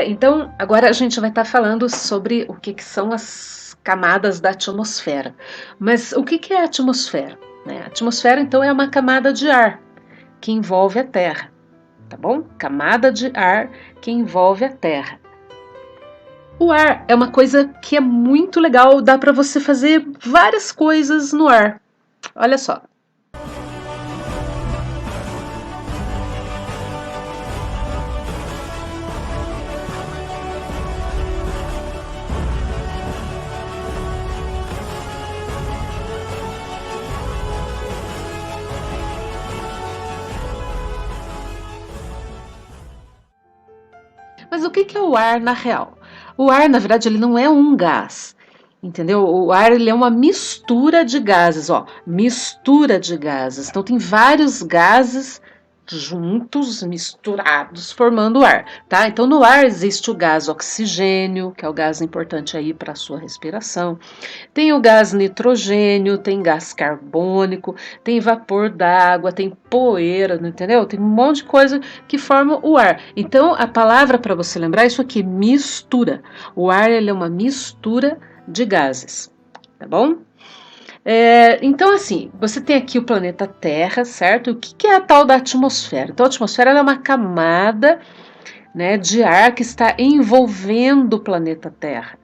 Então, agora a gente vai estar falando sobre o que são as camadas da atmosfera. Mas o que é a atmosfera? A atmosfera, então, é uma camada de ar que envolve a Terra, tá bom? Camada de ar que envolve a Terra. O ar é uma coisa que é muito legal, dá para você fazer várias coisas no ar. Olha só. Mas o que é o ar na real? O ar, na verdade, ele não é um gás. Entendeu? O ar ele é uma mistura de gases, ó, mistura de gases. Então tem vários gases juntos, misturados, formando o ar, tá? Então no ar existe o gás oxigênio, que é o gás importante aí para a sua respiração. Tem o gás nitrogênio, tem gás carbônico, tem vapor d'água, tem poeira, entendeu? Tem um monte de coisa que forma o ar. Então a palavra para você lembrar é isso aqui, mistura. O ar ele é uma mistura de gases, tá bom? Então, assim, você tem aqui o planeta Terra, certo? O que é a tal da atmosfera? Então, a atmosfera é uma camada, né, de ar que está envolvendo o planeta Terra,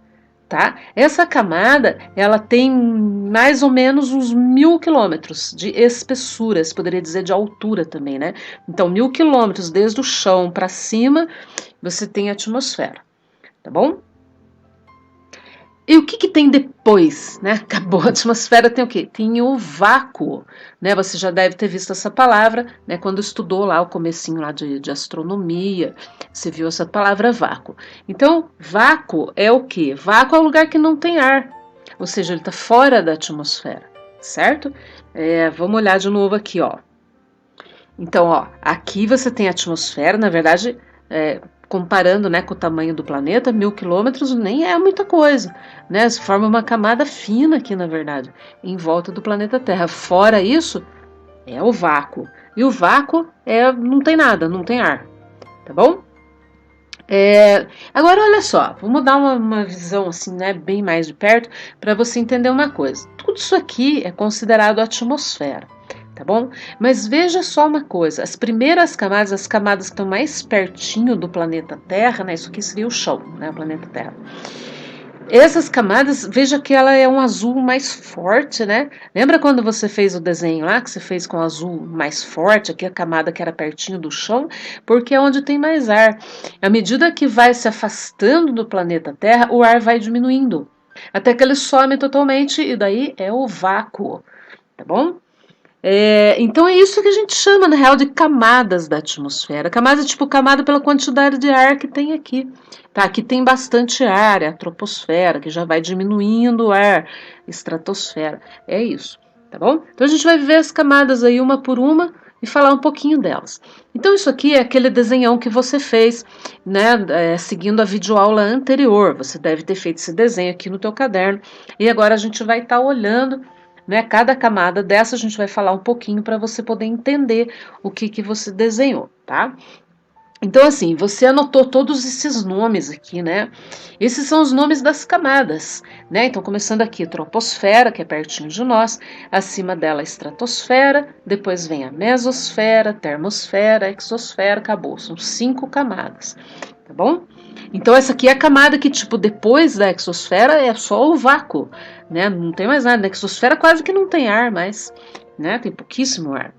tá? Essa camada, ela tem mais ou menos uns 1.000 quilômetros de espessura, se poderia dizer de altura também, né? Então, 1.000 quilômetros desde o chão para cima, você tem a atmosfera, tá bom? E o que tem depois, né? Acabou a atmosfera, tem o quê? Tem o vácuo, né? Você já deve ter visto essa palavra, né? Quando estudou lá o comecinho lá de astronomia, você viu essa palavra vácuo. Então, vácuo é o quê? Vácuo é o lugar que não tem ar, ou seja, ele está fora da atmosfera, certo? Vamos olhar de novo aqui, ó. Então, ó, aqui você tem a atmosfera, na verdade, comparando, né, com o tamanho do planeta, 1.000 quilômetros nem é muita coisa, né? Se forma uma camada fina aqui, na verdade, em volta do planeta Terra. Fora isso, é o vácuo. E o vácuo não tem nada, não tem ar, tá bom? Agora, olha só, vamos dar uma visão assim, né, bem mais de perto, para você entender uma coisa. Tudo isso aqui é considerado atmosfera, tá bom? Mas veja só uma coisa, as primeiras camadas, as camadas que estão mais pertinho do planeta Terra, né, isso aqui seria o chão, né, o planeta Terra. Essas camadas, veja que ela é um azul mais forte, né? Lembra quando você fez o desenho lá, que você fez com azul mais forte, aqui a camada que era pertinho do chão, porque é onde tem mais ar. À medida que vai se afastando do planeta Terra, o ar vai diminuindo, até que ele some totalmente, e daí é o vácuo, tá bom? Então é isso que a gente chama, na real, de camadas da atmosfera. Camada, tipo, camada pela quantidade de ar que tem aqui. Tá, aqui tem bastante ar, é a troposfera, que já vai diminuindo o ar, estratosfera. É isso, tá bom? Então a gente vai ver as camadas aí uma por uma e falar um pouquinho delas. Então isso aqui é aquele desenhão que você fez, né, seguindo a videoaula anterior. Você deve ter feito esse desenho aqui no teu caderno. E agora a gente vai estar olhando, né, cada camada dessa a gente vai falar um pouquinho para você poder entender o que você desenhou, tá? Então, assim, você anotou todos esses nomes aqui, né? Esses são os nomes das camadas, né? Então, começando aqui, troposfera, que é pertinho de nós, acima dela a estratosfera, depois vem a mesosfera, termosfera, exosfera, acabou. São 5 camadas, tá bom? Então, essa aqui é a camada que, tipo, depois da exosfera é só o vácuo, né? Não tem mais nada. Na exosfera quase que não tem ar mais, né? Tem pouquíssimo ar.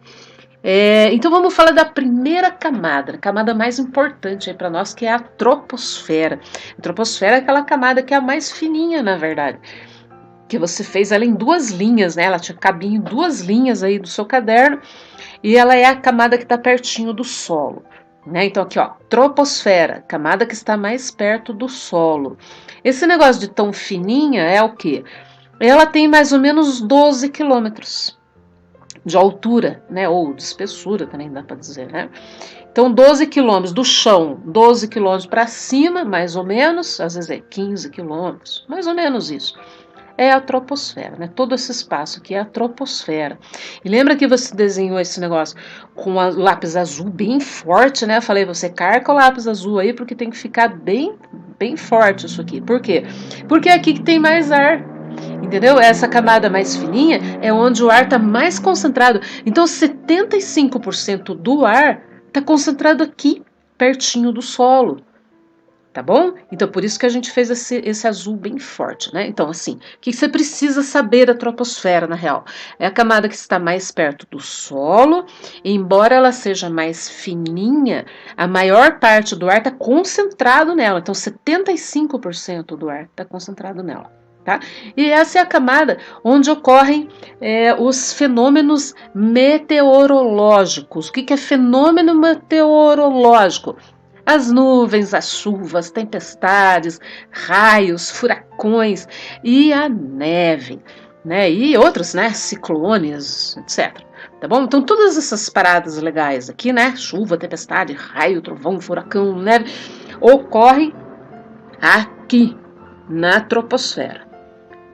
Então vamos falar da primeira camada, a camada mais importante para nós, que é a troposfera. A troposfera é aquela camada que é a mais fininha, na verdade, que você fez ela em 2 linhas, né? Ela tinha cabinho em 2 linhas aí do seu caderno, e ela é a camada que está pertinho do solo, né? Então aqui, ó, troposfera, camada que está mais perto do solo. Esse negócio de tão fininha é o quê? Ela tem mais ou menos 12 quilômetros de altura, né, ou de espessura também dá para dizer, né? Então 12 quilômetros do chão, 12 quilômetros para cima, mais ou menos, às vezes é 15 quilômetros, mais ou menos isso. é a troposfera, né? Todo esse espaço aqui é a troposfera. E lembra que você desenhou esse negócio com o lápis azul bem forte, né? Eu falei, você carca o lápis azul aí porque tem que ficar bem, bem forte isso aqui. Por quê? Porque é aqui que tem mais ar. Entendeu? Essa camada mais fininha é onde o ar está mais concentrado. Então, 75% do ar está concentrado aqui, pertinho do solo. Tá bom? Então, por isso que a gente fez esse azul bem forte, né? Então, assim, o que você precisa saber da troposfera, na real? É a camada que está mais perto do solo, e embora ela seja mais fininha, a maior parte do ar está concentrado nela. Então, 75% do ar está concentrado nela. Tá? E essa é a camada onde ocorrem os fenômenos meteorológicos. O que é fenômeno meteorológico? As nuvens, as chuvas, tempestades, raios, furacões e a neve, né? E outros, né? Ciclones, etc. Tá bom? Então, todas essas paradas legais aqui, né? Chuva, tempestade, raio, trovão, furacão, neve, ocorrem aqui na troposfera.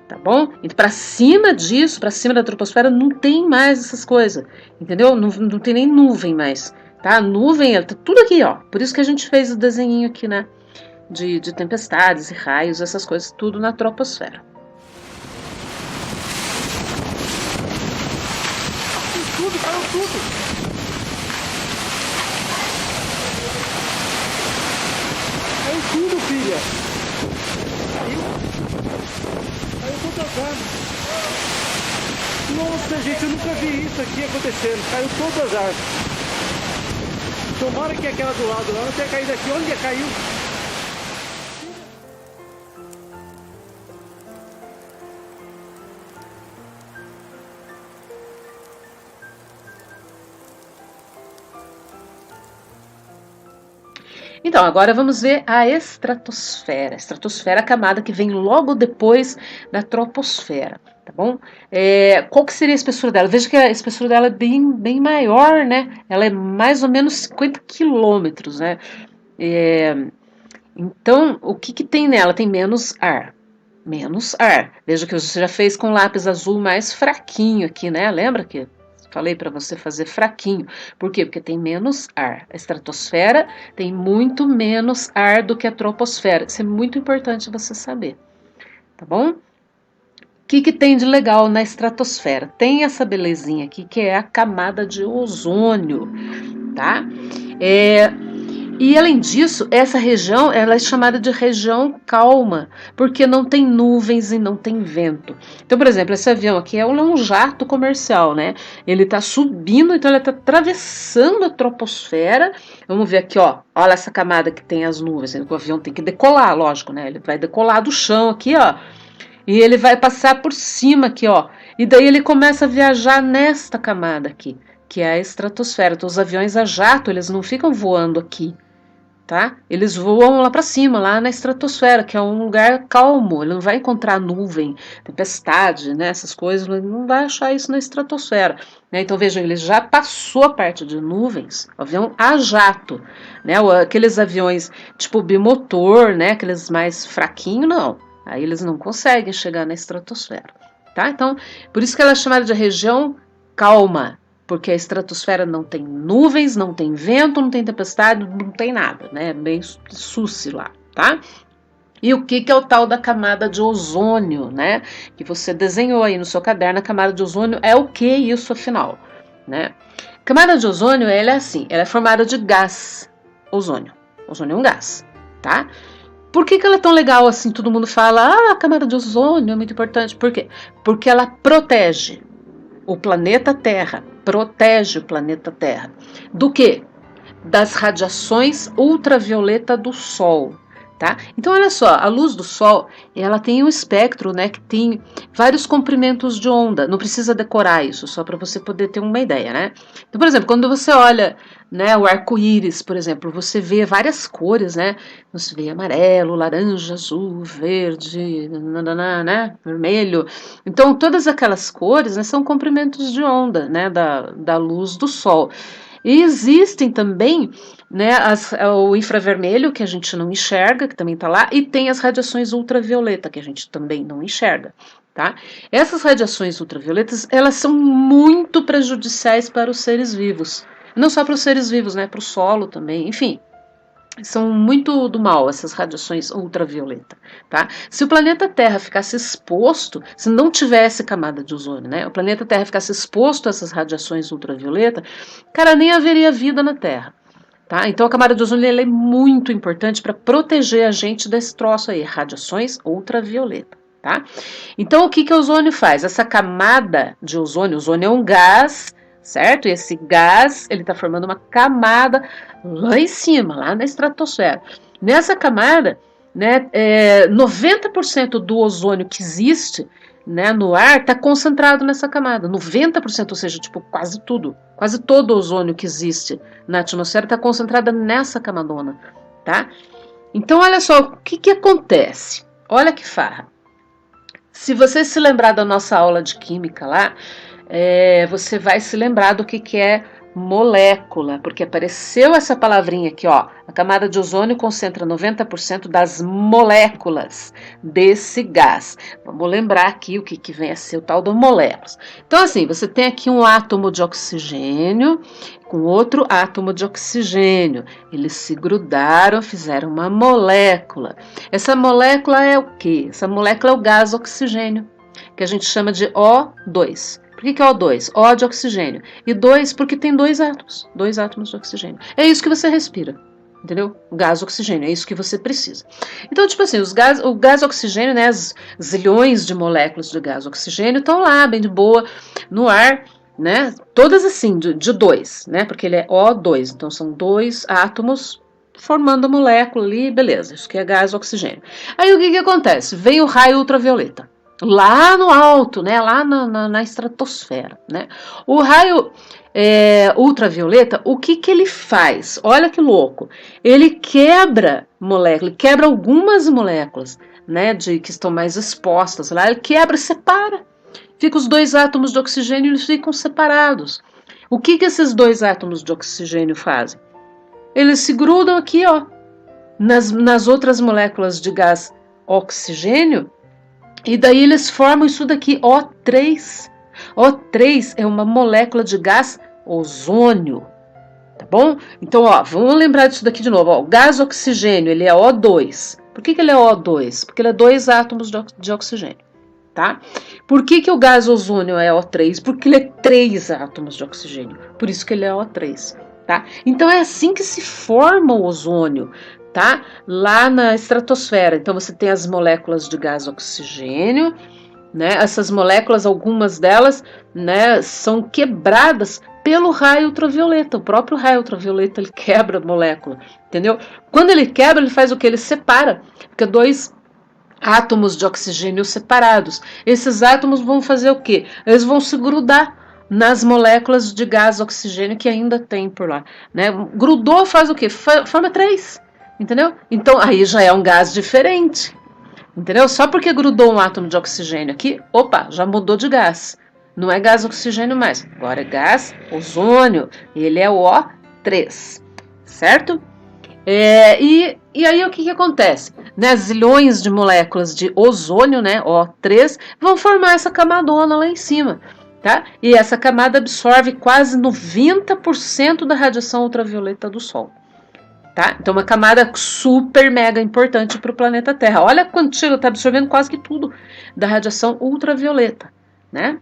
Tá bom? E para cima disso, para cima da troposfera, não tem mais essas coisas, entendeu? Não tem nem nuvem mais. Tá? A nuvem, tá tudo aqui, ó. Por isso que a gente fez o desenho aqui, né? De tempestades e raios, essas coisas, tudo na troposfera. Tudo, caiu tudo. Caiu tudo, filha. Caiu todas as árvores. Nossa, gente, eu nunca vi isso aqui acontecendo. Caiu todas as árvores. Tomara que aquela do lado lá não tenha caído aqui. Onde caiu? Então, agora vamos ver a estratosfera. A estratosfera é a camada que vem logo depois da troposfera, tá bom? Qual que seria a espessura dela? Veja que a espessura dela é bem maior, né? Ela é mais ou menos 50 quilômetros, né? Então, o que tem nela? Tem menos ar. Menos ar. Veja que você já fez com lápis azul mais fraquinho aqui, né? Lembra que falei para você fazer fraquinho. Por quê? Porque tem menos ar. A estratosfera tem muito menos ar do que a troposfera. Isso é muito importante você saber. Tá bom? O que tem de legal na estratosfera? Tem essa belezinha aqui que é a camada de ozônio, tá? E além disso, essa região ela é chamada de região calma, porque não tem nuvens e não tem vento. Então, por exemplo, esse avião aqui é um jato comercial, né? Ele está subindo, então ele está atravessando a troposfera. Vamos ver aqui, ó. Olha essa camada que tem as nuvens. O avião tem que decolar, lógico, né? Ele vai decolar do chão aqui, ó. E ele vai passar por cima aqui, ó. E daí ele começa a viajar nesta camada aqui, que é a estratosfera. Então, os aviões a jato, eles não ficam voando aqui. Tá? Eles voam lá para cima, lá na estratosfera, que é um lugar calmo. Ele não vai encontrar nuvem, tempestade, né, essas coisas, ele não vai achar isso na estratosfera. Né? Então vejam, ele já passou a parte de nuvens, o avião a jato, né? Aqueles aviões tipo bimotor, né, aqueles mais fraquinhos, não. Aí eles não conseguem chegar na estratosfera. Tá? Então, por isso que ela é chamada de região calma. Porque a estratosfera não tem nuvens, não tem vento, não tem tempestade, não tem nada, né? É bem suci lá, tá? E o que é o tal da camada de ozônio, né? Que você desenhou aí no seu caderno, a camada de ozônio é o que isso afinal, né? A camada de ozônio, ela é assim, ela é formada de gás, ozônio. Ozônio é um gás, tá? Por que ela é tão legal assim? Todo mundo fala, a camada de ozônio é muito importante. Por quê? Porque ela protege o planeta Terra, protege o planeta Terra. Do quê? Das radiações ultravioleta do Sol. Tá? Então, olha só, a luz do Sol, ela tem um espectro, né, que tem vários comprimentos de onda. Não precisa decorar isso, só para você poder ter uma ideia, né? Então, por exemplo, quando você olha, né, o arco-íris, por exemplo, você vê várias cores, né? Você vê amarelo, laranja, azul, verde, né, vermelho. Então, todas aquelas cores, né, são comprimentos de onda, né, da luz do Sol. E existem também, né, o infravermelho, que a gente não enxerga, que também está lá, e tem as radiações ultravioleta, que a gente também não enxerga. tá? Essas radiações ultravioletas, elas são muito prejudiciais para os seres vivos. Não só para os seres vivos, né? Para o solo também, enfim. São muito do mal essas radiações ultravioleta, tá? Se o planeta Terra ficasse exposto, se não tivesse camada de ozônio, né? O planeta Terra ficasse exposto a essas radiações ultravioleta, cara, nem haveria vida na Terra, tá? Então a camada de ozônio ela é muito importante para proteger a gente desse troço aí, radiações ultravioleta, tá? Então o que o ozônio faz? Essa camada de ozônio, ozônio é um gás, certo? E esse gás, ele está formando uma camada lá em cima, lá na estratosfera. Nessa camada, né, 90% do ozônio que existe, né, no ar está concentrado nessa camada. 90%, ou seja, tipo, quase tudo. Quase todo o ozônio que existe na atmosfera está concentrado nessa camadona, tá? Então, olha só, o que acontece? Olha que farra. Se você se lembrar da nossa aula de química lá, você vai se lembrar do que é molécula, porque apareceu essa palavrinha aqui, ó. A camada de ozônio concentra 90% das moléculas desse gás. Vamos lembrar aqui o que vem a ser o tal das moléculas. Então, assim, você tem aqui um átomo de oxigênio com outro átomo de oxigênio. Eles se grudaram, fizeram uma molécula. Essa molécula é o quê? Essa molécula é o gás oxigênio, que a gente chama de O2. Por que é O2? O de oxigênio. E 2 porque tem dois átomos de oxigênio. É isso que você respira, entendeu? O gás oxigênio, é isso que você precisa. Então, tipo assim, o gás oxigênio, né, as zilhões de moléculas de gás oxigênio estão lá, bem de boa, no ar, né, todas assim, de 2, né, porque ele é O2, então são dois átomos formando a molécula ali, beleza, isso que é gás oxigênio. Aí o que acontece? Vem o raio ultravioleta. Lá no alto, né, lá na estratosfera, né? O raio ultravioleta, o que ele faz? Olha que louco! Ele quebra moléculas, ele quebra algumas moléculas, né, que estão mais expostas lá, ele quebra e separa. Fica os dois átomos de oxigênio, eles ficam separados. O que esses dois átomos de oxigênio fazem? Eles se grudam aqui, ó, nas outras moléculas de gás oxigênio. E daí eles formam isso daqui, O3. O3 é uma molécula de gás ozônio, tá bom? Então, ó, vamos lembrar disso daqui de novo. Ó, o gás oxigênio, ele é O2. Por que ele é O2? Porque ele é dois átomos de oxigênio, tá? Por que o gás ozônio é O3? Porque ele é três átomos de oxigênio. Por isso que ele é O3, tá? Então, é assim que se forma o ozônio, tá? Lá na estratosfera. Então você tem as moléculas de gás oxigênio, né? Essas moléculas, algumas delas, né, são quebradas pelo raio ultravioleta. O próprio raio ultravioleta ele quebra a molécula, entendeu? Quando ele quebra, ele faz o que? Ele separa. Fica dois átomos de oxigênio separados. Esses átomos vão fazer o quê? Eles vão se grudar nas moléculas de gás oxigênio que ainda tem por lá, né? Grudou, faz o quê? Forma três. Entendeu? Então aí já é um gás diferente, entendeu? Só porque grudou um átomo de oxigênio aqui, opa, já mudou de gás. Não é gás oxigênio mais, agora é gás ozônio. Ele é o O3, certo? E aí o que acontece? Né, zilhões de moléculas de ozônio, né, O3, vão formar essa camadona lá em cima, tá? E essa camada absorve quase 90% da radiação ultravioleta do Sol. Tá? Então, uma camada super mega importante para o planeta Terra. Olha quanto tiro, está absorvendo quase que tudo da radiação ultravioleta, né?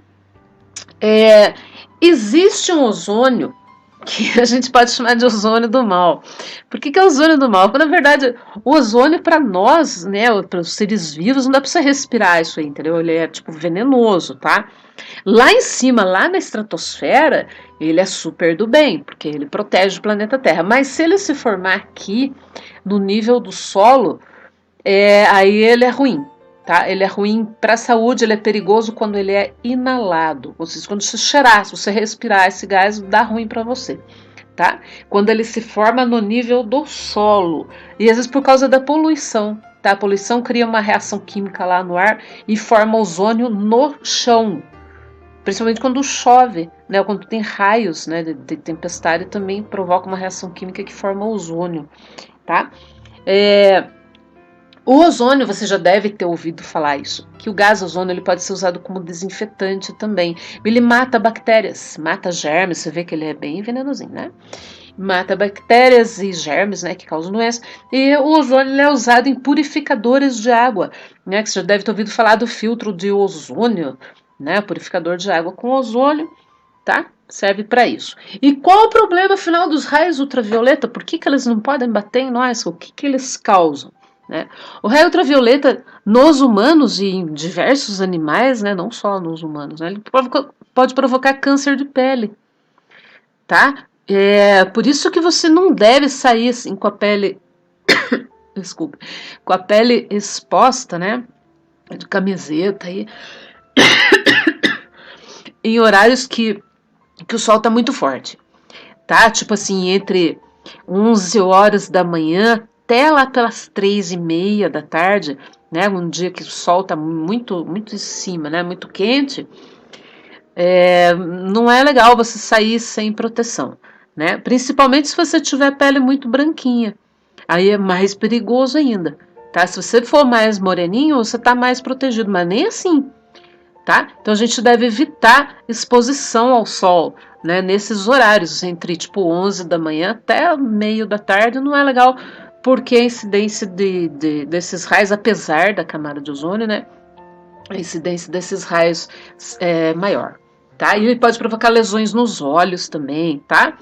Existe um ozônio que a gente pode chamar de ozônio do mal. Por que é ozônio do mal? Porque, na verdade, o ozônio para nós, né, para os seres vivos, não dá para você respirar isso aí, entendeu? Ele é, tipo, venenoso, tá? Lá em cima, lá na estratosfera, ele é super do bem, porque ele protege o planeta Terra. Mas se ele se formar aqui, no nível do solo, aí ele é ruim, tá? Ele é ruim para a saúde, ele é perigoso quando ele é inalado. Ou seja, quando você cheirar, se você respirar esse gás, dá ruim para você, tá? Quando ele se forma no nível do solo. E às vezes por causa da poluição, tá? A poluição cria uma reação química lá no ar e forma ozônio no chão. Principalmente quando chove, né, quando tem raios, né, de tempestade, também provoca uma reação química que forma ozônio, tá? O ozônio, você já deve ter ouvido falar isso, que o gás ozônio ele pode ser usado como desinfetante também. Ele mata bactérias, mata germes, você vê que ele é bem venenosinho, né? Mata bactérias e germes, né, que causam doença. E o ozônio ele é usado em purificadores de água, né? Que você já deve ter ouvido falar do filtro de ozônio, né? Purificador de água com ozônio, tá? Serve para isso. E qual o problema afinal dos raios ultravioleta? Por que eles não podem bater em nós? O que eles causam? Né? O raio ultravioleta nos humanos e em diversos animais, né, não só nos humanos, né, ele pode provocar câncer de pele, tá? É por isso que você não deve sair assim com a pele, desculpa, com a pele exposta, né, de camiseta aí, em horários que o sol tá muito forte, tá? Tipo assim, entre 11 horas da manhã até lá pelas 3:30 da tarde, né? Um dia que o sol tá muito, muito em cima, né? Muito quente, não é legal você sair sem proteção, né? Principalmente se você tiver pele muito branquinha. Aí é mais perigoso ainda, tá? Se você for mais moreninho, você tá mais protegido, mas nem assim, tá? Então a gente deve evitar exposição ao sol, né? Nesses horários, entre tipo 11 da manhã até meio da tarde, não é legal, porque a incidência desses raios, apesar da camada de ozônio, né? A incidência desses raios é maior, tá? E ele pode provocar lesões nos olhos também, tá?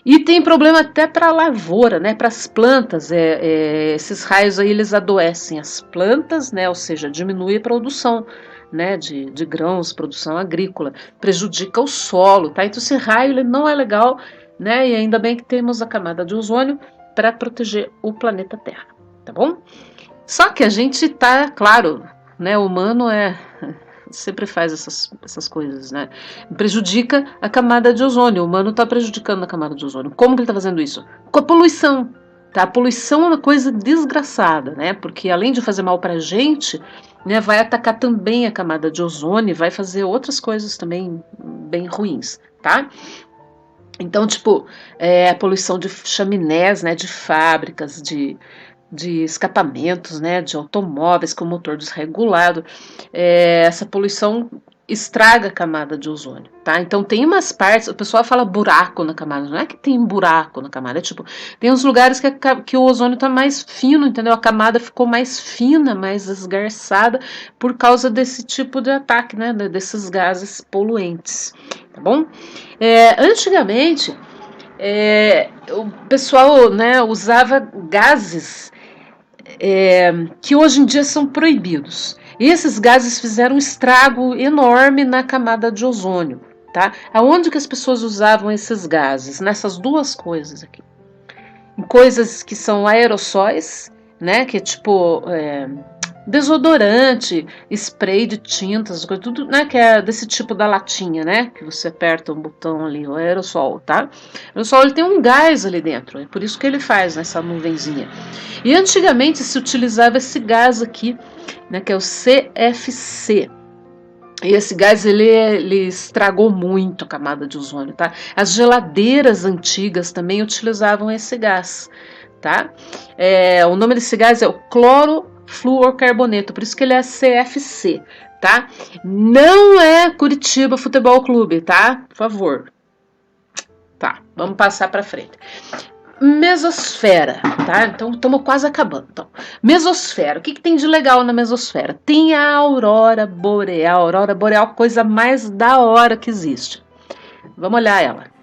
E tem problema até para a lavoura, né? Para as plantas, esses raios aí eles adoecem as plantas, né? Ou seja, diminui a produção, né? De grãos, produção agrícola, prejudica o solo, tá? Então esse raio ele não é legal, né? E ainda bem que temos a camada de ozônio para proteger o planeta Terra, tá bom? Só que a gente tá, claro, né? O humano sempre faz essas coisas, né? Prejudica a camada de ozônio. O humano está prejudicando a camada de ozônio. Como que ele está fazendo isso? Com a poluição. Tá? A poluição é uma coisa desgraçada, né? Porque além de fazer mal para a gente, né, vai atacar também a camada de ozônio e vai fazer outras coisas também bem ruins, tá? Então, tipo, a poluição de chaminés, né, de fábricas, de escapamentos, né, de automóveis com motor desregulado, essa poluição estraga a camada de ozônio, tá? Então tem umas partes, o pessoal fala buraco na camada, não é que tem buraco na camada, é tipo, tem uns lugares que o ozônio tá mais fino, entendeu? A camada ficou mais fina, mais esgarçada por causa desse tipo de ataque, né, desses gases poluentes, tá bom? Antigamente, o pessoal, né, usava gases que hoje em dia são proibidos. E esses gases fizeram um estrago enorme na camada de ozônio, tá? Aonde que as pessoas usavam esses gases? Nessas duas coisas aqui. Em coisas que são aerossóis, né? Que é tipo desodorante, spray de tintas, tudo, né? Que é desse tipo da latinha, né? Que você aperta um botão ali, o aerossol, tá? O aerossol ele tem um gás ali dentro, é por isso que ele faz nessa nuvenzinha. E antigamente se utilizava esse gás aqui, né? Que é o CFC. E esse gás ele estragou muito a camada de ozônio, tá? As geladeiras antigas também utilizavam esse gás, tá? O nome desse gás é o clorofluorcarboneto, por isso que ele é CFC, tá? Não é Curitiba Futebol Clube, tá? Por favor. Tá, vamos passar para frente. Mesosfera, tá? Então estamos quase acabando. Então, mesosfera, o que tem de legal na mesosfera? Tem a aurora boreal. A aurora boreal é a coisa mais da hora que existe. Vamos olhar ela.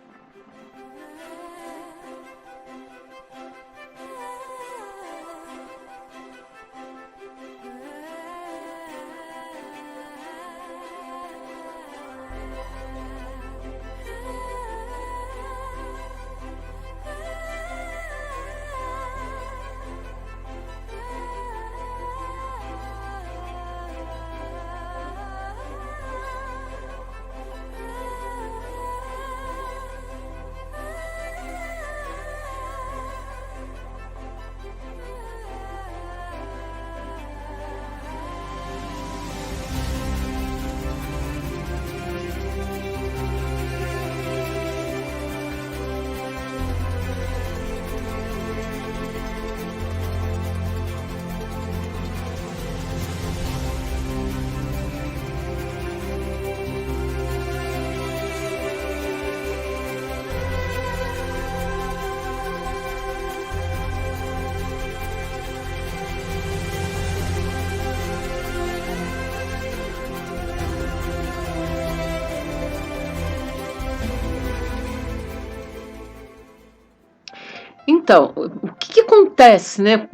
Então, o que acontece, né?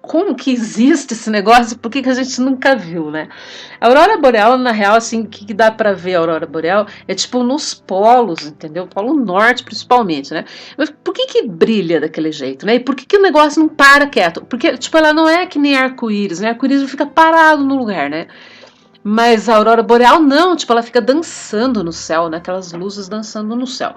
Como que existe esse negócio? Por que a gente nunca viu, né? A aurora boreal, na real, assim, o que dá para ver a aurora boreal é tipo nos polos, entendeu? Polo norte, principalmente, né? Mas por que brilha daquele jeito, né? E por que o negócio não para quieto? Porque, tipo, ela não é que nem arco-íris, né? Arco-íris fica parado no lugar, né? Mas a aurora boreal não, tipo, ela fica dançando no céu, né? Aquelas luzes dançando no céu.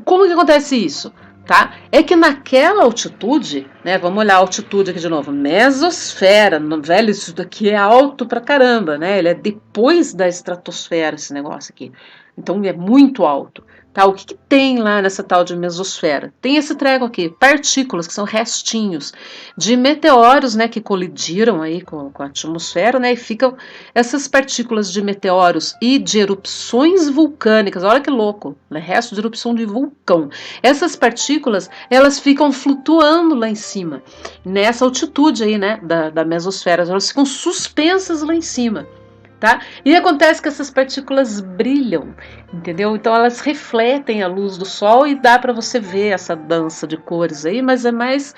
Como que acontece isso? Tá? É que naquela altitude, né? Vamos olhar a altitude aqui de novo. Mesosfera, velho, isso daqui é alto pra caramba, né? Ele é depois da estratosfera, esse negócio aqui. Então é muito alto. Tá? O que tem lá nessa tal de mesosfera? Tem esse treco aqui, partículas, que são restinhos de meteoros, né, que colidiram aí com a atmosfera, né, e ficam essas partículas de meteoros e de erupções vulcânicas, olha que louco, né, resto de erupção de vulcão. Essas partículas, elas ficam flutuando lá em cima, nessa altitude aí, né, da mesosfera, elas ficam suspensas lá em cima. Tá? E acontece que essas partículas brilham, entendeu? Então elas refletem a luz do sol e dá para você ver essa dança de cores aí, mas é mais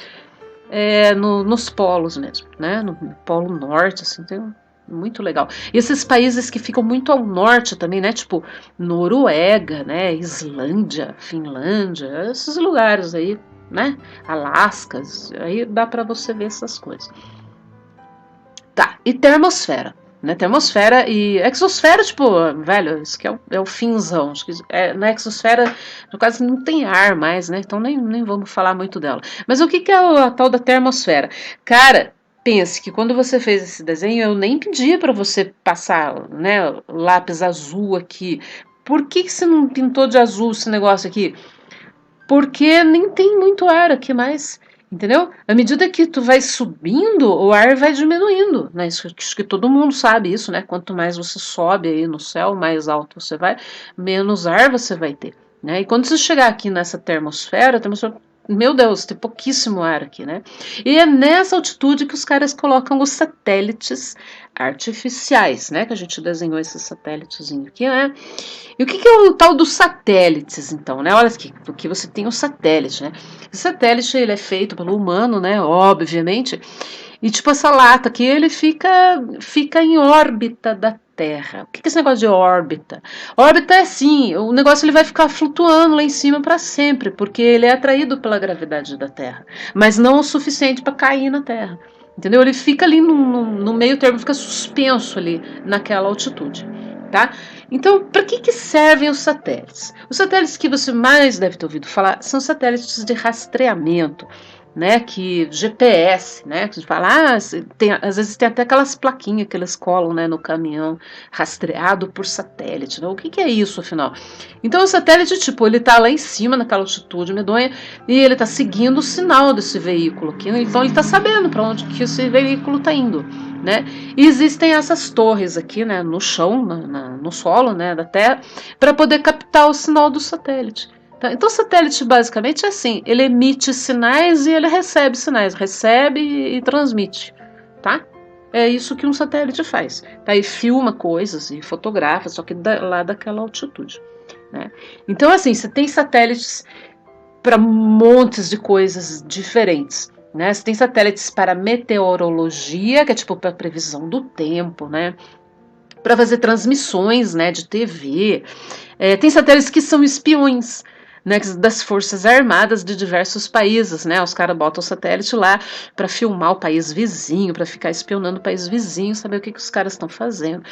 nos polos mesmo, né? No polo norte, assim, tem muito legal. E esses países que ficam muito ao norte também, né? Tipo Noruega, né? Islândia, Finlândia, esses lugares aí, né? Alasca, aí dá para você ver essas coisas. Tá, e termosfera. Né, termosfera e exosfera, tipo, velho, isso que é o finzão. Acho que na exosfera, no caso, não tem ar mais, né? Então nem vamos falar muito dela. Mas o que é a tal da termosfera? Cara, pense que quando você fez esse desenho, eu nem pedi para você passar, né, lápis azul aqui. Por que você não pintou de azul esse negócio aqui? Porque nem tem muito ar aqui mais. Entendeu? À medida que tu vai subindo, o ar vai diminuindo, né? Acho que todo mundo sabe isso, né? Quanto mais você sobe aí no céu, mais alto você vai, menos ar você vai ter, né? E quando você chegar aqui nessa termosfera, meu Deus, tem pouquíssimo ar aqui, né? E é nessa altitude que os caras colocam os satélites artificiais, né? Que a gente desenhou esse satélitezinho aqui, né? E o que é o tal dos satélites, então, né? Olha aqui, porque você tem o satélite, né? O satélite, ele é feito pelo humano, né? Obviamente. E tipo essa lata aqui, ele fica em órbita da Terra. O que é esse negócio de órbita? Órbita é assim, o negócio ele vai ficar flutuando lá em cima para sempre, porque ele é atraído pela gravidade da Terra, mas não o suficiente para cair na Terra. Entendeu? Ele fica ali no meio termo, fica suspenso ali naquela altitude. Tá? Então, para que servem os satélites? Os satélites que você mais deve ter ouvido falar são satélites de rastreamento, né? Que GPS, né? Que a gente fala, às vezes tem até aquelas plaquinhas que eles colam, né, no caminhão, rastreado por satélite. Né? O que é isso, afinal? Então, o satélite, tipo, ele tá lá em cima, naquela altitude medonha, e ele tá seguindo o sinal desse veículo aqui. Então, ele tá sabendo para onde que esse veículo tá indo. Né? E existem essas torres aqui, né, no chão, no solo, né, da Terra, para poder captar o sinal do satélite. Tá? Então, o satélite basicamente é assim: ele emite sinais e ele recebe sinais, recebe e transmite, tá? É isso que um satélite faz. Tá? E filma coisas e fotografa, só que lá daquela altitude. Né? Então, assim, você tem satélites para montes de coisas diferentes. Né? Você tem satélites para meteorologia, que é tipo para previsão do tempo, né? Para fazer transmissões, né, de TV. Tem satélites que são espiões, né, das forças armadas de diversos países, né? Os caras botam o satélite lá para filmar o país vizinho, para ficar espionando o país vizinho, saber o que os caras estão fazendo.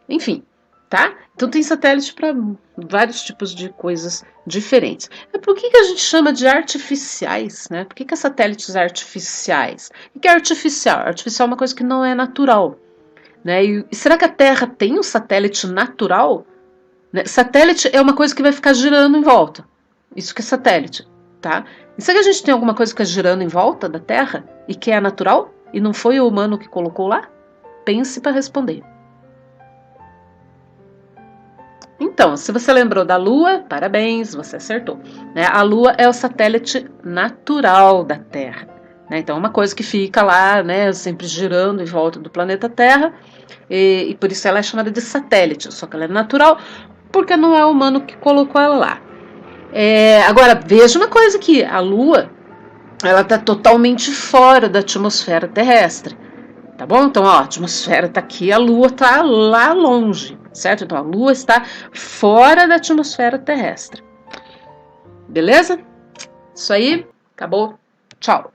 Enfim, tá? Então tem satélite para vários tipos de coisas diferentes. Por que a gente chama de artificiais, né? Por que satélites artificiais? O que é artificial? Artificial é uma coisa que não é natural, né? E será que a Terra tem um satélite natural? Né? Satélite é uma coisa que vai ficar girando em volta. Isso que é satélite, tá? E será que a gente tem alguma coisa que fica girando em volta da Terra e que é natural e não foi o humano que colocou lá? Pense para responder. Então, se você lembrou da Lua, parabéns, você acertou. Né? A Lua é o satélite natural da Terra. Né? Então, é uma coisa que fica lá, né, sempre girando em volta do planeta Terra, e por isso ela é chamada de satélite, só que ela é natural, porque não é o humano que colocou ela lá. Agora, veja uma coisa aqui, a Lua, ela está totalmente fora da atmosfera terrestre, tá bom? Então, ó, a atmosfera está aqui, a Lua está lá longe, certo? Então, a Lua está fora da atmosfera terrestre. Beleza? Isso aí, acabou. Tchau.